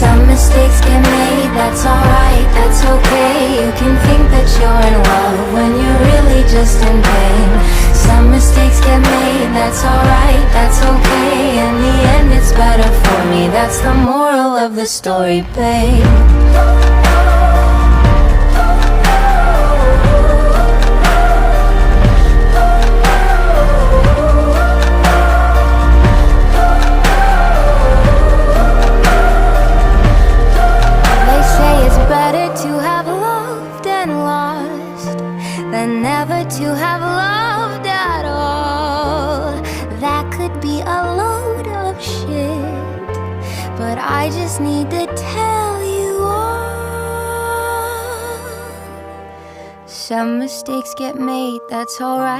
Some mistakes get made, that's alright, that's okay. You can think that you're in love when you're really just in pain. Some mistakes get made, that's alright, that's okay. In the end it's better for me, that's the moral of the story, babe. Than never to have loved at all. That could be a load of shit, but I just need to tell you all. Some mistakes get made, that's alright.